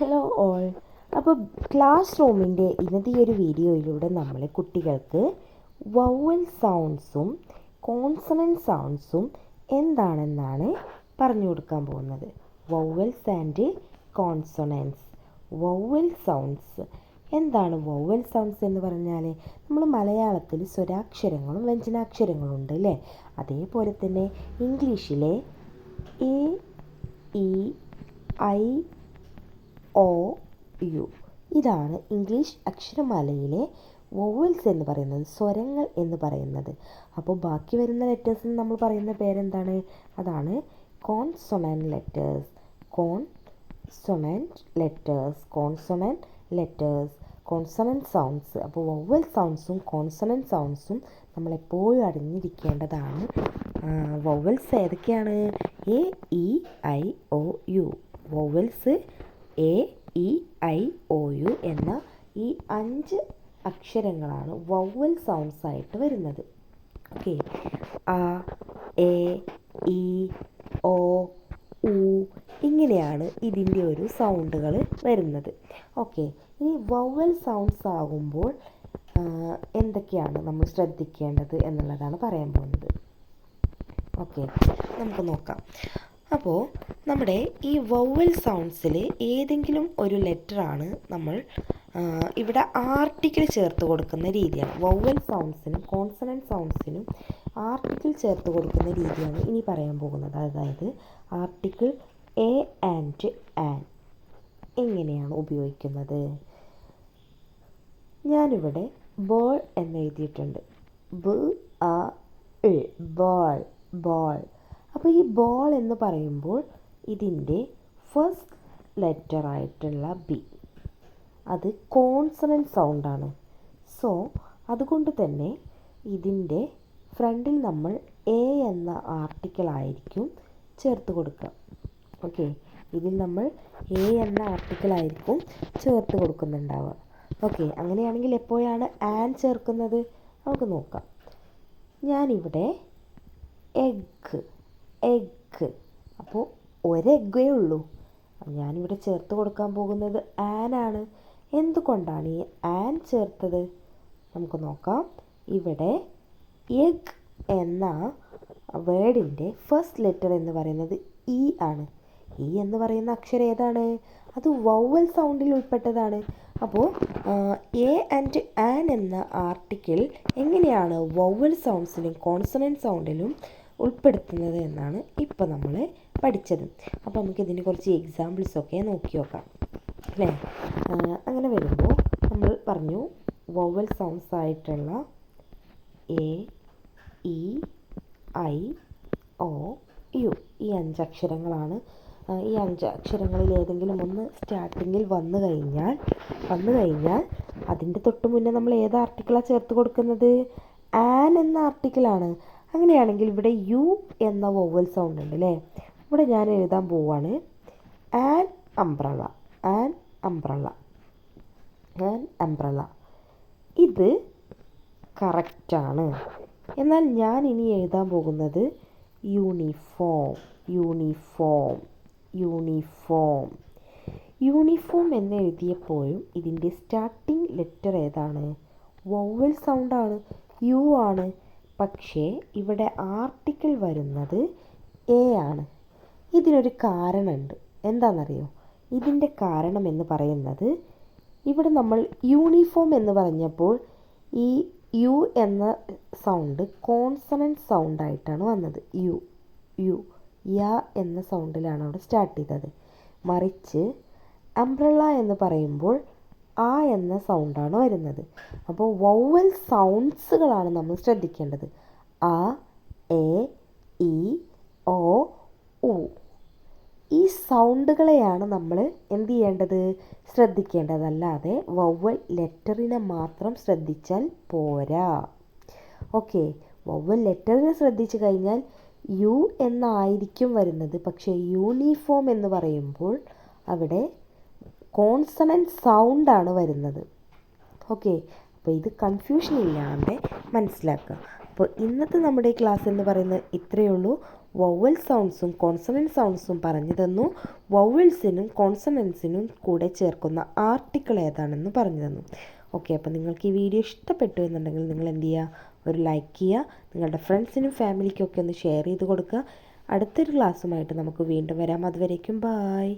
Hello all. അപ്പോൾ class റൂമിൻ്റെ ഇന്നത്തെ ഒരു വീഡിയോയിലൂടെ നമ്മൾ കുട്ടികൾക്ക് വവൽ സൗണ്ട്സും കോൺസണൻറ്റ് സൗണ്ട്സും എന്താണെന്നാണ് പറഞ്ഞു കൊടുക്കാൻ പോകുന്നത്. Vowels and consonants. Vowel sounds എന്താണ് വവൽ സൗണ്ട്സ് എന്ന് പറഞ്ഞാൽ? നമ്മൾ മലയാളത്തിൽ സ്വരാക്ഷരങ്ങളും വ്യഞ്ജനാക്ഷരങ്ങളും ഉണ്ട് അല്ലേ? അതേപോലെ തന്നെ ഇംഗ്ലീഷിലെ A, E, I, O, U ഇതാണ് ഇംഗ്ലീഷ് അക്ഷരമാലയിലെ വോവൽസ് എന്ന് പറയുന്നത്, സ്വരങ്ങൾ എന്ന് പറയുന്നത്. അപ്പോൾ ബാക്കി വരുന്ന ലെറ്റേഴ്സിന് നമ്മൾ പറയുന്ന പേരെന്താണ്? അതാണ് consonant letters. Consonant letters. Consonant letters. Consonant sounds. അപ്പോൾ വവൽ സൗണ്ട്സും കോൺസണൻറ്റ് സൗണ്ട്സും നമ്മളെപ്പോഴും അറിഞ്ഞിരിക്കേണ്ടതാണ്. വവൽസ് ഏതൊക്കെയാണ്? A, E, I, O, U. Vowels A, E, I, O, U എന്ന ഈ 5 അക്ഷരങ്ങളാണ് വവൽ സൗണ്ട്സ് ആയിട്ട് വരുന്നത്. ഓക്കെ. അ, എ, ഇ, ഒ, ഉ ഇങ്ങനെയാണ് ഇതിൻ്റെ ഒരു സൗണ്ടുകൾ വരുന്നത്. ഓക്കെ. ഇനി വവൽ സൗണ്ട്സ് ആകുമ്പോൾ എന്തൊക്കെയാണ് നമ്മൾ ശ്രദ്ധിക്കേണ്ടത് എന്നുള്ളതാണ് പറയാൻ പോകുന്നത്. ഓക്കെ, നമുക്ക് നോക്കാം. അപ്പോൾ നമ്മുടെ ഈ വവൽ സൗണ്ട്സിൽ ഏതെങ്കിലും ഒരു ലെറ്ററാണ് നമ്മൾ ഇവിടെ ആർട്ടിക്കിൾ ചേർത്ത് കൊടുക്കുന്ന രീതിയാണ്. വവൽ സൗണ്ട്സിനും കോൺസണൻറ്റ് സൗണ്ട്സിനും ആർട്ടിക്കിൾ ചേർത്ത് കൊടുക്കുന്ന രീതിയാണ് ഇനി പറയാൻ പോകുന്നത്. അതായത് ആർട്ടിക്കിൾ എ ആൻഡ് ആൻ എങ്ങനെയാണ് ഉപയോഗിക്കുന്നത്. ഞാനിവിടെ ബോൾ എന്നെഴുതിയിട്ടുണ്ട്. ബ, അ, ഇ, ബോൾ. ബോൾ. അപ്പോൾ ഈ ബോൾ എന്ന് പറയുമ്പോൾ ഇതിൻ്റെ ഫസ്റ്റ് ലെറ്റർ ആയിട്ടുള്ള ബി അത് കോൺസണൻറ്റ് സൗണ്ടാണ്. സോ അതുകൊണ്ട് തന്നെ ഇതിൻ്റെ ഫ്രണ്ടിൽ നമ്മൾ എ എന്ന ആർട്ടിക്കിളായിരിക്കും ചേർത്ത് കൊടുക്കുക. ഓക്കെ, ഇതിൽ നമ്മൾ എ എന്ന ആർട്ടിക്കിളായിരിക്കും ചേർത്ത് കൊടുക്കുന്നുണ്ടാവുക. ഓക്കെ, അങ്ങനെയാണെങ്കിൽ എപ്പോഴാണ് ആൻ ചേർക്കുന്നത് നമുക്ക് നോക്കാം. ഞാനിവിടെ എഗ്ഗ്. അപ്പോൾ ഒരെഗ്ഗേ ഉള്ളൂ. ഞാനിവിടെ ചേർത്ത് കൊടുക്കാൻ പോകുന്നത് ആനാണ്. എന്തുകൊണ്ടാണ് ഈ ആൻ ചേർത്തത് നമുക്ക് നോക്കാം. ഇവിടെ എഗ് എന്ന വേർഡിൻ്റെ ഫസ്റ്റ് ലെറ്റർ എന്ന് പറയുന്നത് ഇ ആണ്. ഇ എന്ന് പറയുന്ന അക്ഷരം ഏതാണ്? അത് വവൽ സൗണ്ടിൽ ഉൾപ്പെട്ടതാണ്. അപ്പോൾ എ ആൻഡ് ആൻ എന്ന ആർട്ടിക്കിൾ എങ്ങനെയാണ് വവൽ സൗണ്ട്സിലും കോൺസണൻറ്റ് സൗണ്ടിലും ഉൾപ്പെടുത്തുന്നത് എന്നാണ് ഇപ്പോൾ നമ്മൾ പഠിച്ചത്. അപ്പോൾ നമുക്കിതിന് കുറച്ച് എക്സാമ്പിൾസൊക്കെ നോക്കി നോക്കാം അല്ലേ. അങ്ങനെ വരുമ്പോൾ നമ്മൾ പറഞ്ഞു വവൽ സൗണ്ട്സ് ആയിട്ടുള്ള A, E, I, O, U ഈ 5 അക്ഷരങ്ങളാണ്. ഈ 5 അക്ഷരങ്ങളിൽ ഏതെങ്കിലും ഒന്ന് സ്റ്റാർട്ടിങ്ങിൽ വന്നു കഴിഞ്ഞാൽ അതിൻ്റെ തൊട്ട് മുന്നേ നമ്മൾ ഏത് ആർട്ടിക്കിളാണ് ചേർത്ത് കൊടുക്കുന്നത്? ആൻ എന്ന ആർട്ടിക്കിളാണ്. അങ്ങനെയാണെങ്കിൽ ഇവിടെ യു എന്ന വവൽ സൗണ്ട് ഉണ്ട് അല്ലേ. ഇവിടെ ഞാൻ എഴുതാൻ പോവാണ് an umbrella. An umbrella. An umbrella. ഇത് കറക്റ്റാണ്. എന്നാൽ ഞാൻ ഇനി എഴുതാൻ പോകുന്നത് യൂണിഫോം. യൂണിഫോം. യൂണിഫോം. യൂണിഫോം എന്ന് എഴുതിയപ്പോഴും ഇതിൻ്റെ സ്റ്റാർട്ടിംഗ് ലെറ്റർ ഏതാണ്? വവൽ സൗണ്ടാണ്, യു ആണ്. പക്ഷേ ഇവിടെ ആർട്ടിക്കിൾ വരുന്നത് എ ആണ്. ഇതിനൊരു കാരണമുണ്ട്. എന്താണെന്നറിയോ? ഇതിൻ്റെ കാരണം എന്ന് പറയുന്നത് ഇവിടെ നമ്മൾ യൂണിഫോം എന്ന് പറഞ്ഞപ്പോൾ ഈ യു എന്ന സൗണ്ട് കോൺസണൻറ്റ് സൗണ്ടായിട്ടാണ് വന്നത്. യു യു യ എന്ന സൗണ്ടിലാണ് അവിടെ സ്റ്റാർട്ട് ചെയ്തത്. മറിച്ച് അംബ്രല്ല എന്ന് പറയുമ്പോൾ ആ എന്ന സൗണ്ടാണ് വരുന്നത്. അപ്പോൾ വവൽ സൗണ്ട്സുകളാണ് നമ്മൾ ശ്രദ്ധിക്കേണ്ടത്. അ, എ, ഇ, ഒ, ഉ ഈ സൗണ്ടുകളെയാണ് നമ്മൾ എന്ത് ചെയ്യേണ്ടത്? ശ്രദ്ധിക്കേണ്ടത്. അല്ലാതെ വവൽ ലെറ്ററിനെ മാത്രം ശ്രദ്ധിച്ചാൽ പോരാ. ഓക്കെ, വവൽ ലെറ്ററിനെ ശ്രദ്ധിച്ചു കഴിഞ്ഞാൽ യു എന്നായിരിക്കും വരുന്നത്. പക്ഷേ യൂണിഫോം എന്ന് പറയുമ്പോൾ അവിടെ കോൺസണൻറ്റ് സൗണ്ടാണ് വരുന്നത്. ഓക്കെ, അപ്പോൾ ഇത് കൺഫ്യൂഷൻ ഇല്ലാണ്ട് മനസ്സിലാക്കുക. അപ്പോൾ ഇന്നത്തെ നമ്മുടെ ക്ലാസ് എന്ന് പറയുന്നത് ഇത്രയേ ഉള്ളൂ. വവ്വൽ സൗണ്ട്സും കോൺസണൻറ്റ് സൗണ്ട്സും പറഞ്ഞു തന്നു. വവ്വൽസിനും കോൺസണൻസിനും കൂടെ ചേർക്കുന്ന ആർട്ടിക്കിൾ ഏതാണെന്ന് പറഞ്ഞു തന്നു. ഓക്കെ, അപ്പോൾ നിങ്ങൾക്ക് ഈ വീഡിയോ ഇഷ്ടപ്പെട്ടു എന്നുണ്ടെങ്കിൽ നിങ്ങൾ എന്ത് ചെയ്യുക, ഒരു ലൈക്ക് ചെയ്യുക, നിങ്ങളുടെ ഫ്രണ്ട്സിനും ഫാമിലിക്കും ഒക്കെ ഒന്ന് ഷെയർ ചെയ്ത് കൊടുക്കുക. അടുത്തൊരു ക്ലാസ്സുമായിട്ട് നമുക്ക് വീണ്ടും വരാം. അതുവരേക്കും ബായ്.